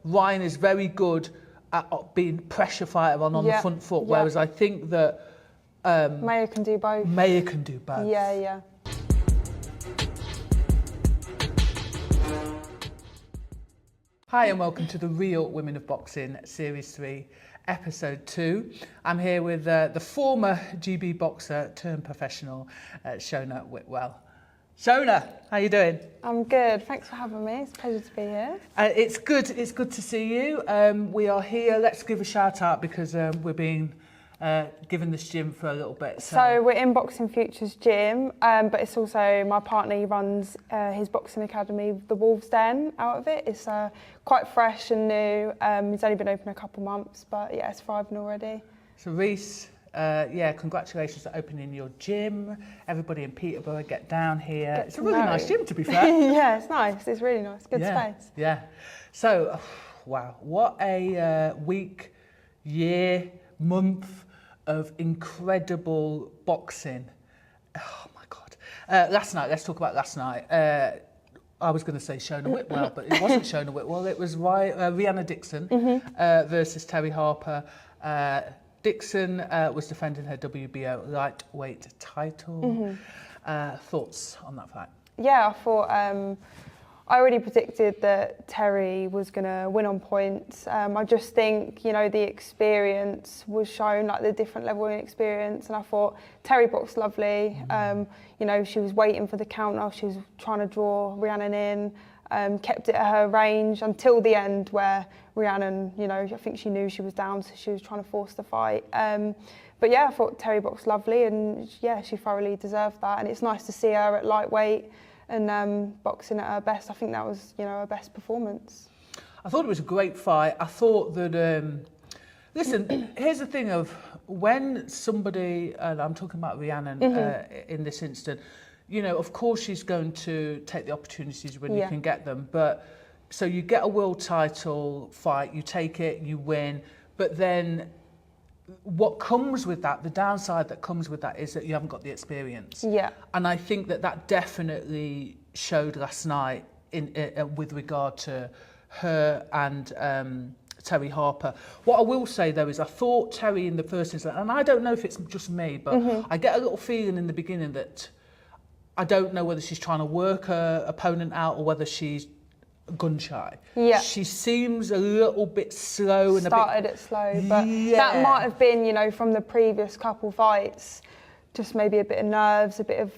Ryan is very good at being pressure fighter on the front foot, whereas I think that Maya can do both. Maya can do both. Yeah. Hi and welcome to the Real Women of Boxing Series 3, Episode 2. I'm here with the former GB boxer turned professional, Shona Whitwell. Shona, how you doing? I'm good. Thanks for having me. It's a pleasure to be here. It's good to see you. We are here. Let's give a shout out because we're being given this gym for a little bit. So we're in Boxing Futures gym, but it's also my partner. He runs his boxing academy, the Wolves Den, out of it. It's quite fresh and new. He's only been open a couple months, but yeah, it's thriving already. So Reese, congratulations on opening your gym. Everybody in Peterborough, get down here. It's a really nice gym, to be fair. Yeah, it's nice. It's really nice. Good space. Yeah. So, wow, what a week, year, month of incredible boxing. Oh my God. Last night, let's talk about last night. I was going to say Shona Whitwell, but it wasn't Shona Whitwell. It was Rhiannon Dixon versus Terri Harper. Dixon was defending her WBO Lightweight Title. Thoughts on that fight? Yeah, I thought I already predicted that Terri was going to win on points. I just think, the experience was shown, like the different level of experience, and I thought Terri boxed lovely. She was waiting for the counter, she was trying to draw Rhiannon in, kept it at her range until the end where Rhiannon, I think she knew she was down, so she was trying to force the fight. But yeah, I thought Terri boxed lovely, and yeah, she thoroughly deserved that, and it's nice to see her at lightweight and boxing at her best. I think that was, her best performance. I thought it was a great fight. I thought that, listen, here's the thing of when somebody, and I'm talking about Rhiannon in this instant, of course she's going to take the opportunities when you can get them. But so you get a world title fight, you take it, you win, but then what comes with that, the downside that comes with that is that you haven't got the experience. Yeah. And I think that definitely showed last night with regard to her and Terri Harper. What I will say though is I thought Terri in the first instance, and I don't know if it's just me, but I get a little feeling in the beginning that I don't know whether she's trying to work her opponent out or whether she's gun shy. Yeah. She seems a little bit slow. Started it slow, but that might have been, from the previous couple fights, just maybe a bit of nerves, a bit of,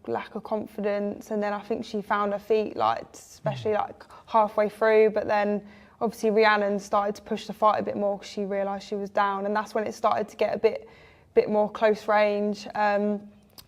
lack of confidence. And then I think she found her feet, especially halfway through. But then obviously Rhiannon started to push the fight a bit more because she realised she was down. And that's when it started to get a bit more close range.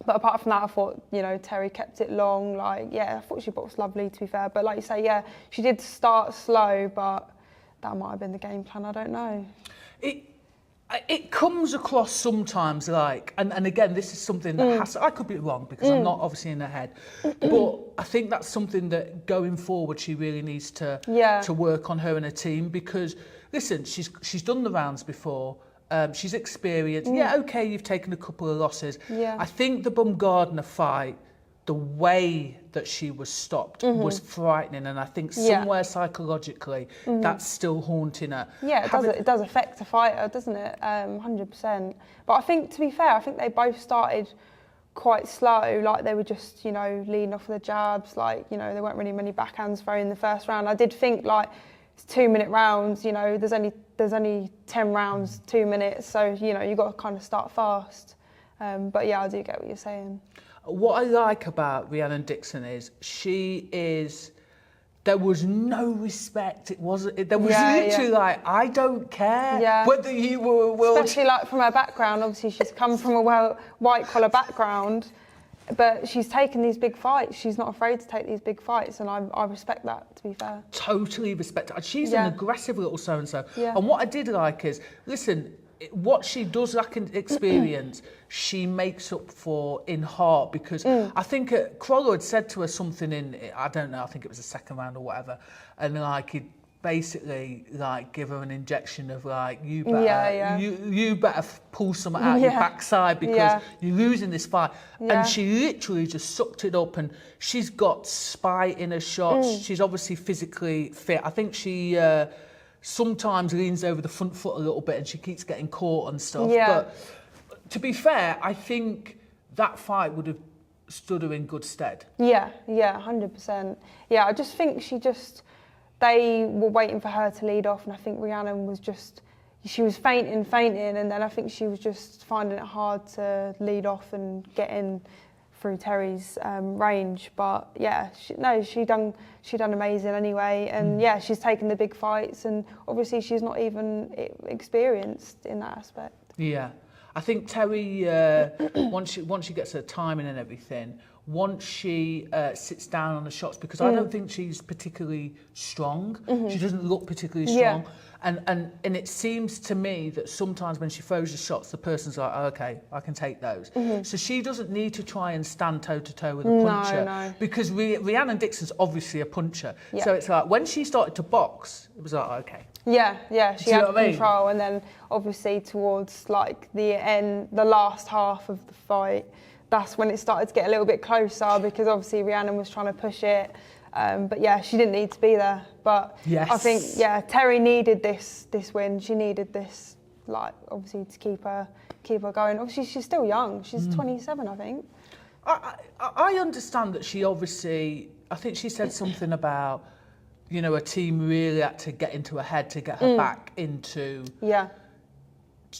But apart from that, I thought, Terri kept it long. I thought she boxed lovely, to be fair. But like you say, she did start slow, but that might have been the game plan. I don't know. It comes across sometimes and again, this is something that I could be wrong because I'm not obviously in her head, but I think that's something that going forward she really needs to work on, her and her team, because listen, she's done the rounds before. She's experienced. Yeah, okay, you've taken a couple of losses. Yeah. I think the Baumgardner fight, the way that she was stopped was frightening, and I think somewhere psychologically that's still haunting her. Yeah, it does affect a fighter, doesn't it? 100%. But I think, to be fair, I think they both started quite slow, they were just, leading off the jabs, there weren't really many backhands thrown in the first round. I did think, it's 2-minute rounds, there's only 10 rounds, 2 minutes, so you've got to kind of start fast. But yeah, I do get what you're saying. What I like about Rhiannon Dixon is there was no respect. There was literally I don't care whether you were a world... Especially from her background, obviously she's come from a white collar background, but she's taken these big fights. She's not afraid to take these big fights, and I respect that, to be fair. Totally respect it. She's an aggressive little so-and-so. Yeah. And what I did like is, listen, what she does lack in experience, she makes up for in heart, because I think Crollo had said to her something in, I don't know, I think it was the second round or whatever, and basically like give her an injection of like, you better you better pull something out your backside because you're losing this fight. And she literally just sucked it up, and she's got spite in her shots. She's obviously physically fit. I think she sometimes leans over the front foot a little bit and she keeps getting caught and stuff. But to be fair, I think that fight would have stood her in good stead. Yeah, 100%. Yeah, I just think they were waiting for her to lead off, and I think Rhiannon was she was fainting, and then I think she was just finding it hard to lead off and get in through Terri's range. But yeah, she done amazing anyway, and she's taken the big fights, and obviously she's not even experienced in that aspect. Yeah, I think Terri, once she gets her timing and everything, once she sits down on the shots, because I don't think she's particularly strong. She doesn't look particularly strong. And it seems to me that sometimes when she throws the shots, the person's like, oh, okay, I can take those. So she doesn't need to try and stand toe-to-toe with a puncher. No. Because Rhiannon Dixon's obviously a puncher. So it's like, when she started to box, it was like, okay. Yeah, she had control. And then obviously towards like the last half of the fight, that's when it started to get a little bit closer, because obviously Rhiannon was trying to push it. But yeah, she didn't need to be there. But I think, Terri needed this win. She needed this, like, obviously to keep her going. Obviously, she's still young. She's 27, I think. I understand that she obviously, I think she said something about, you know, a team really had to get into her head to get her back into...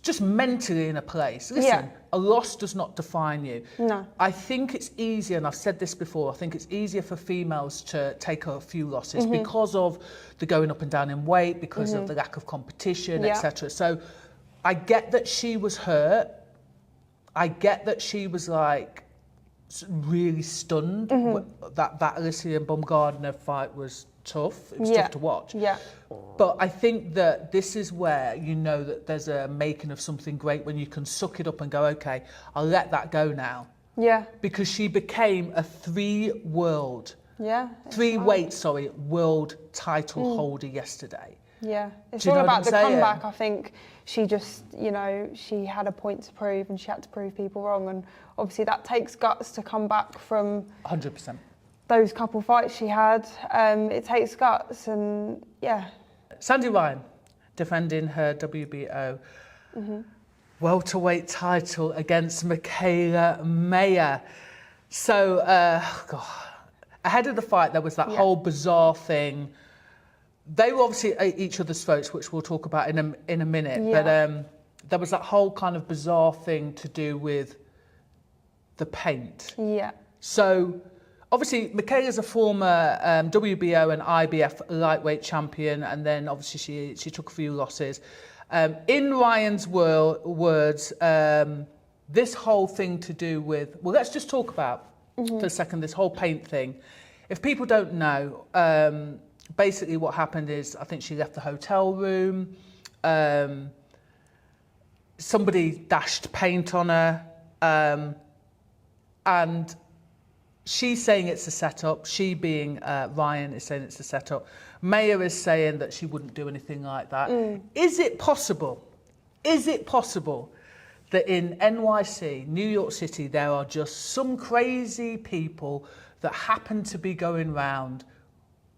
just mentally in a place. Listen, a loss does not define you. No. I think it's easier, and I've said this before, I think it's easier for females to take a few losses because of the going up and down in weight, because of the lack of competition, etc. So I get that she was hurt. I get that she was like really stunned. That Alicia Baumgardner fight was tough. It was tough to watch. But I think that this is where you know that there's a making of something great, when you can suck it up and go, okay, I'll let that go now. Because she became a world title holder yesterday. It's all about the comeback. I think she just, you know, she had a point to prove, and she had to prove people wrong, and obviously that takes guts to come back from 100%. Those couple fights she had. It takes guts, and Sandy Ryan defending her WBO welterweight title against Mikaela Mayer. So, ahead of the fight, there was that whole bizarre thing. They were obviously at each other's throats, which we'll talk about in a minute. But there was that whole kind of bizarre thing to do with the paint. So, obviously, Mikaela's a former WBO and IBF lightweight champion, and then obviously she took a few losses. In Ryan's words, this whole thing to do with... Well, let's just talk about, for a second, this whole paint thing. If people don't know, basically what happened is, I think she left the hotel room. Somebody dashed paint on her, and... She's saying it's a setup. She, being Ryan, is saying it's a setup. Mayer is saying that she wouldn't do anything like that. Is it possible that in NYC, New York City, there are just some crazy people that happen to be going round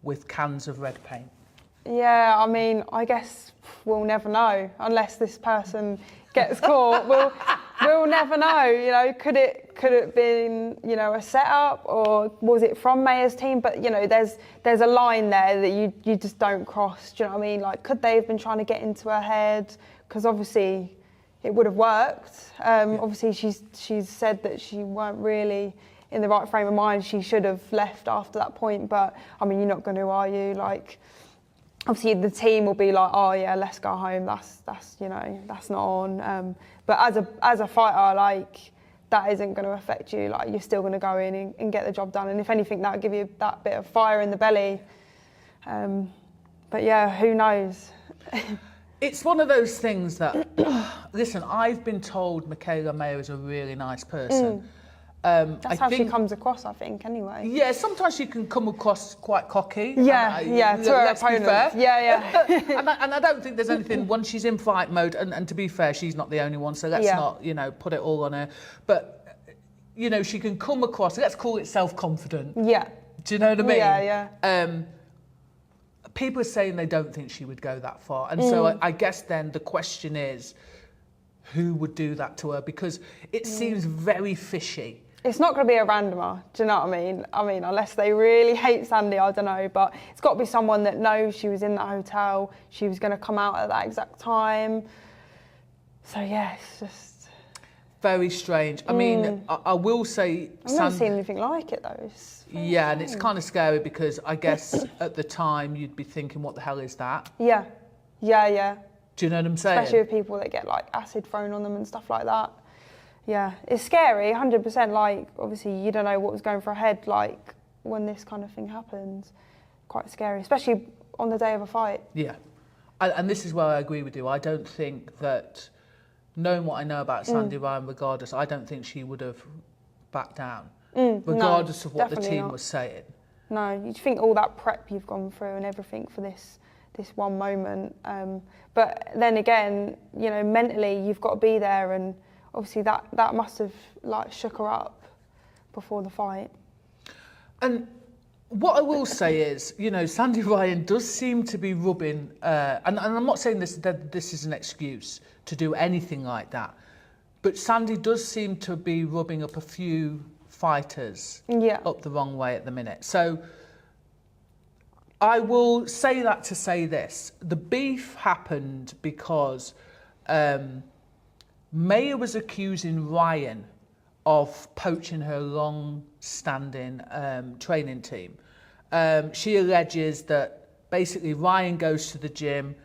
with cans of red paint? Yeah, I mean, I guess we'll never know unless this person gets caught. We'll never know. You know, could it been, you know, a setup, or was it from Mayer's team? But you know, there's a line there that you just don't cross. Do you know what I mean? Like, could they have been trying to get into her head? Because obviously, it would have worked. Obviously, she's said that she weren't really in the right frame of mind. She should have left after that point. But I mean, you're not going to, are you? Like, obviously the team will be like, oh yeah, let's go home. That's you know, that's not on. But as a fighter, like, that isn't going to affect you. Like, you're still going to go in and get the job done. And if anything, that'll give you that bit of fire in the belly. But yeah, who knows? It's one of those things that, listen, I've been told Mikaela Mayer is a really nice person. That's how she comes across, I think, anyway. Yeah, sometimes she can come across quite cocky. To her opponents. and I don't think there's anything, once she's in fight mode, and to be fair, she's not the only one, so let's not, put it all on her. But, she can come across, let's call it self-confident. Yeah. Do you know what I mean? Yeah. People are saying they don't think she would go that far. And so I guess then the question is, who would do that to her? Because it seems very fishy. It's not going to be a randomer, do you know what I mean? I mean, unless they really hate Sandy, I don't know. But it's got to be someone that knows she was in that hotel, she was going to come out at that exact time. So, yeah, it's just... very strange. I mean, I will say... I've never seen anything like it, though. Yeah, and it's kind of scary because I guess at the time you'd be thinking, what the hell is that? Yeah. Do you know what I'm saying? Especially with people that get, like, acid thrown on them and stuff like that. Yeah, it's scary, 100%. Like, obviously, you don't know what was going through her head, like, when this kind of thing happens. Quite scary, especially on the day of a fight. Yeah. And this is where I agree with you. I don't think that, knowing what I know about Sandy Ryan, regardless, I don't think she would have backed down, regardless of what the team was saying. No, you think all that prep you've gone through and everything for this one moment. But then again, mentally, you've got to be there, and obviously that must have like shook her up before the fight. And what I will say is, Sandy Ryan does seem to be rubbing, and I'm not saying that this is an excuse to do anything like that, but Sandy does seem to be rubbing up a few fighters up the wrong way at the minute. So I will say that to say this. The beef happened because Maya was accusing Ryan of poaching her long-standing training team. She alleges that basically Ryan goes to the gym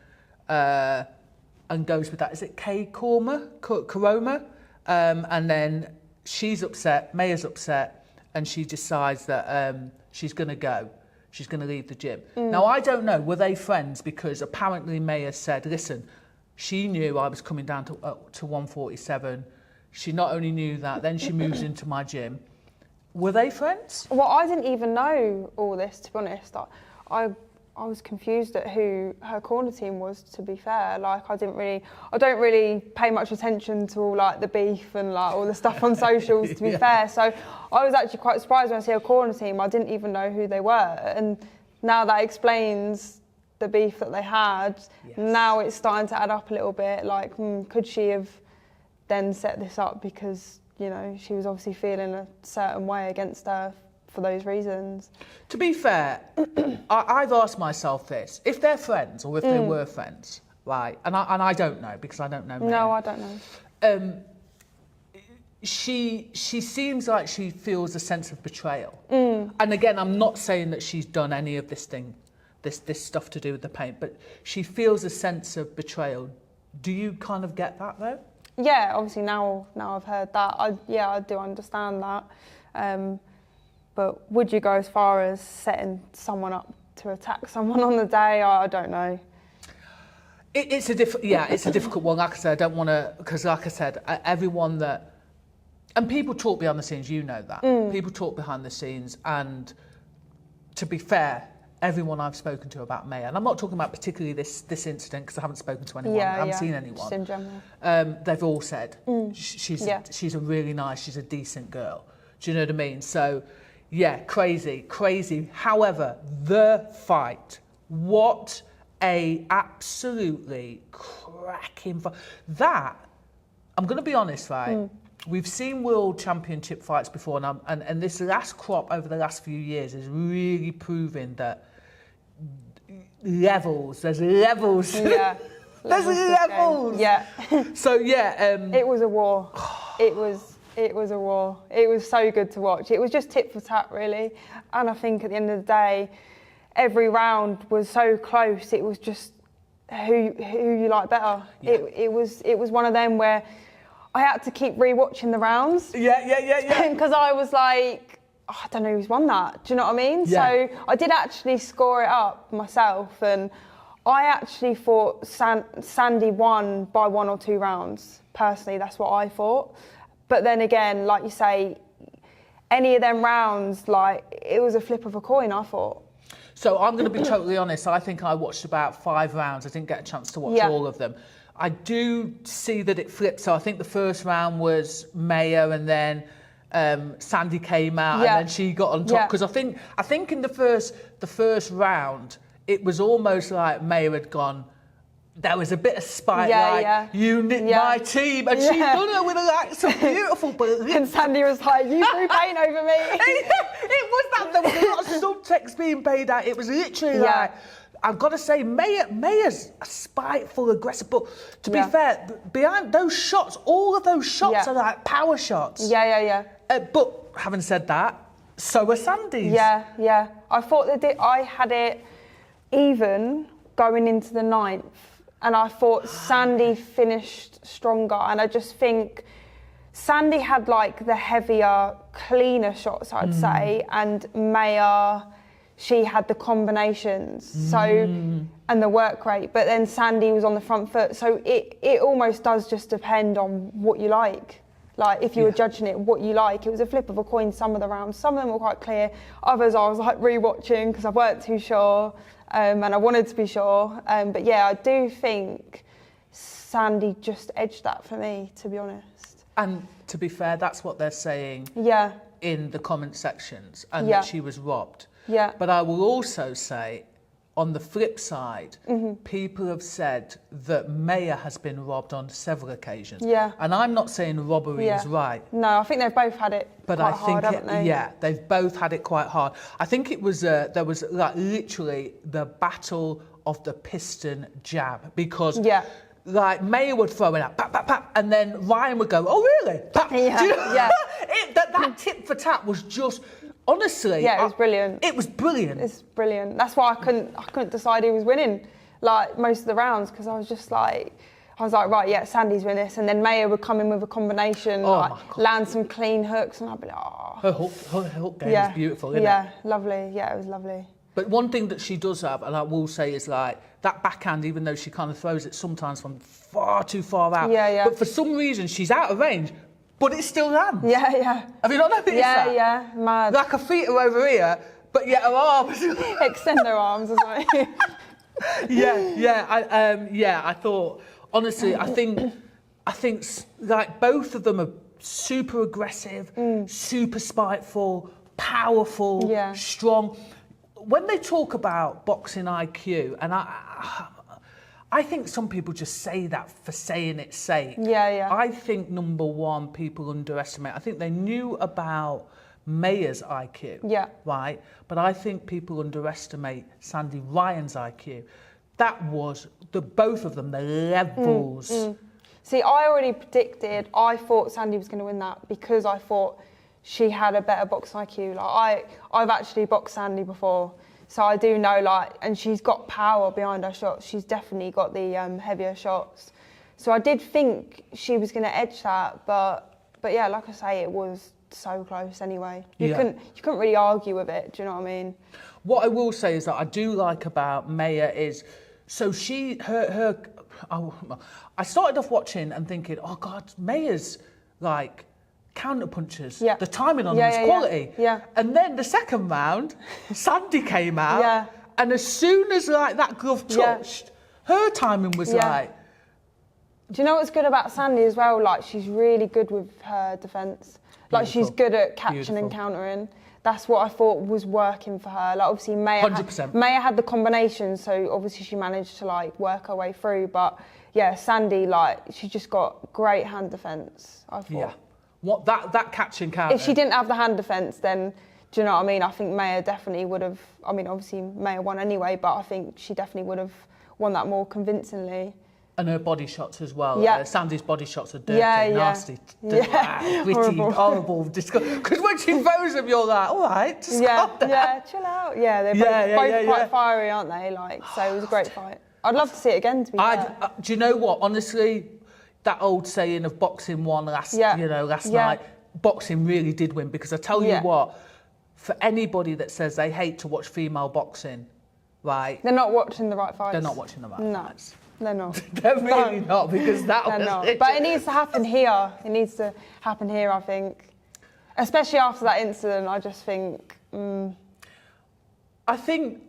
and goes with that. Is it Kay Koroma? And then she's upset, Maya's upset, and she decides that she's going to go. She's going to leave the gym. Now, I don't know, were they friends? Because apparently Maya said, listen, she knew I was coming down to 147. She not only knew that, then she moves into my gym. Were they friends? Well, I didn't even know all this, to be honest. I was confused at who her corner team was, to be fair. Like, I don't really pay much attention to all like the beef and like all the stuff on socials, to be fair. So I was actually quite surprised when I see a corner team. I didn't even know who they were. And now that explains the beef that they had. Yes. Now it's starting to add up a little bit. Like, could she have then set this up because, she was obviously feeling a certain way against her for those reasons? To be fair, I've asked myself this: if they're friends or if they were friends, right? And I don't know because I don't know. No, I don't know. She seems like she feels a sense of betrayal. And again, I'm not saying that she's done any of this stuff to do with the paint, but she feels a sense of betrayal. Do you kind of get that though? Yeah, obviously now I've heard that. I do understand that. But would you go as far as setting someone up to attack someone on the day? I don't know. It's a difficult one. Like I said, I don't want to, because like I said, everyone that, and people talk behind the scenes, that. People talk behind the scenes, and to be fair, everyone I've spoken to about Maya, and I'm not talking about particularly this incident because I haven't spoken to anyone, I haven't seen anyone. Just in general. They've all said she's a really nice, she's a decent girl. Do you know what I mean? So, yeah, crazy. However, the fight, what a absolutely cracking fight. That, I'm going to be honest, right? We've seen world championship fights before, and this last crop over the last few years is really proving that there's levels. Yeah. There's levels. Yeah. So, yeah. It was a war. It was a war. It was so good to watch. It was just tit for tat, really. And I think at the end of the day, every round was so close. It was just who you like better. Yeah. It was one of them where I had to keep re-watching the rounds. Yeah. Because I was like, I don't know who's won that. Do you know what I mean? Yeah. So I did actually score it up myself, and I actually thought Sandy won by 1 or 2 rounds. Personally, that's what I thought. But then again, like you say, any of them rounds, like, it was a flip of a coin, I thought. So I'm going to be totally honest. I think I watched about 5 rounds. I didn't get a chance to watch all of them. I do see that it flipped. So I think the first round was Maya, and then Sandy came out, and then she got on top. Because I think in the first round, it was almost like Maya had gone. There was a bit of spite, you nicked my team, and she done it with like some beautiful. And Sandy was like, "You threw pain over me." It was that. There was a lot of subtext being paid out. It was literally like, I've got to say, Maya's a spiteful, aggressive. But to be fair, behind those shots, all of those shots are like power shots. But having said that, so are Sandy's. Yeah. I thought that I had it even going into the 9th. And I thought Sandy finished stronger. And I just think Sandy had like the heavier, cleaner shots, I'd say. And Maya, she had the combinations. So, and the work rate. But then Sandy was on the front foot. So it almost does just depend on what you like. Like, if you were judging it, what you like. It was a flip of a coin, some of the rounds. Some of them were quite clear. Others I was like re-watching because I weren't too sure. And I wanted to be sure. But yeah, I do think Sandy just edged that for me, to be honest. And to be fair, that's what they're saying in the comment sections, and that she was robbed. But I will also say, on the flip side, people have said that Maya has been robbed on several occasions. And I'm not saying robbery is right. No, I think they've both had it quite hard, haven't they? They've both had it quite hard. I think it was, there was like literally the battle of the piston jab, because like Maya would throw it out, pap, pap, pap, and then Ryan would go, "Oh really?" Pap. Do you know? That tip for tap was just, honestly, it was brilliant. It was brilliant. It's brilliant. That's why I couldn't decide who was winning, like, most of the rounds, because I was like, right, Sandy's winning this, and then Maya would come in with a combination, land some clean hooks, and I'd be like, oh. Her hook game is beautiful, isn't it? Yeah, lovely. Yeah, it was lovely. But one thing that she does have, and I will say, is like that backhand, even though she kind of throws it sometimes from far too far out. But for some reason, she's out of range, but it still lands. Have you not noticed that? Yeah, mad. Like her feet are over here, but yet her arms. Extend their arms as well. I thought, honestly, I think like both of them are super aggressive, super spiteful, powerful, strong. When they talk about boxing IQ, and I think some people just say that for saying it's sake. I think, number one, people underestimate. I think they knew about Maya's IQ, right? But I think people underestimate Sandy Ryan's IQ. That was both of them, the levels. See, I already predicted. I thought Sandy was going to win that because I thought she had a better boxing IQ. Like, I've actually boxed Sandy before, so I do know, like, and she's got power behind her shots. She's definitely got the heavier shots. So I did think she was going to edge that, but yeah, like I say, it was so close anyway. You couldn't really argue with it. Do you know what I mean? What I will say is that I do like about Maya is, so I started off watching and thinking, oh God, Maya's like counter punches. The timing on them is quality. And then the second round, Sandy came out, and as soon as like that glove touched, her timing was like. Do you know what's good about Sandy as well? Like, she's really good with her defence. Like, she's good at catching and countering. That's what I thought was working for her. Like, obviously Maya had the combination, so obviously she managed to like work her way through. But yeah, Sandy, like, she just got great hand defence, I thought. What that catch and counter. If she didn't have the hand defence, then, do you know what I mean? I think Maya definitely would have. I mean, obviously Maya won anyway, but I think she definitely would have won that more convincingly. And her body shots as well. Sandy's body shots are dirty, nasty, gritty, horrible, disgusting. Because when she throws them, you're like, all right, just calm down. Chill out. Yeah, they're both quite fiery, aren't they? Like, so it was a great fight. I'd love to see it again, to be fair. Do you know what? Honestly, that old saying of boxing won last night, boxing really did win. Because I tell you what, for anybody that says they hate to watch female boxing, right? They're not watching the right fights. They're not watching the right fights. They're not. They're really not, because that was... Not. But it needs to happen here. It needs to happen here, I think. Especially after that incident, I just think... I think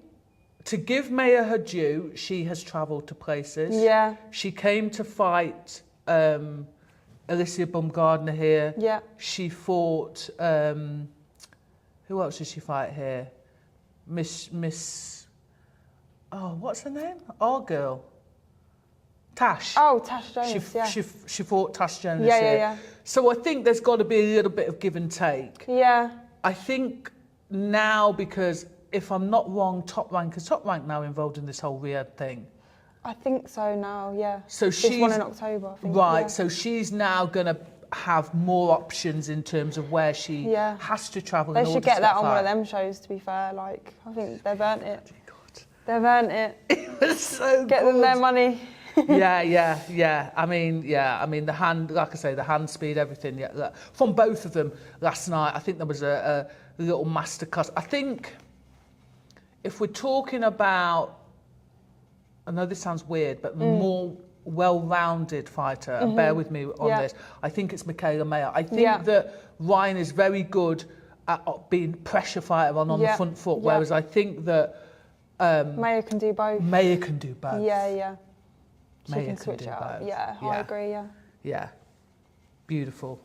to give Maya her due, she has travelled to places. Yeah. She came to fight Alicia Baumgardner here. Yeah. She fought... who else did she fight here? Miss... Oh, what's her name? Our girl. Tash. Oh, Tash Jonas, She fought Tash Jonas Yeah, here. yeah, yeah. So I think there's got to be a little bit of give and take. Yeah. I think now, because if I'm not wrong, Top Rank now involved in this whole Riyadh thing. I think so now, yeah. So this one in October, I think. Right, yeah. so she's now going to have more options in terms of where she has to travel. They should get that on one of them shows, to be fair. Like, I think they've earned it. They've earned it. It was so Get them their money. yeah. I mean, the hand, like I say, the hand speed, everything. Yeah, from both of them last night. I think there was a little masterclass. I think if we're talking about, I know this sounds weird, but more well-rounded fighter, and bear with me on this, I think it's Mikaela Mayer. I think that Ryan is very good at being pressure fighter on the front foot, whereas I think that Mayer can do both. Mayer can do both. Yeah. She Mayer can switch do it up. both. Yeah, I agree, Yeah. Beautiful.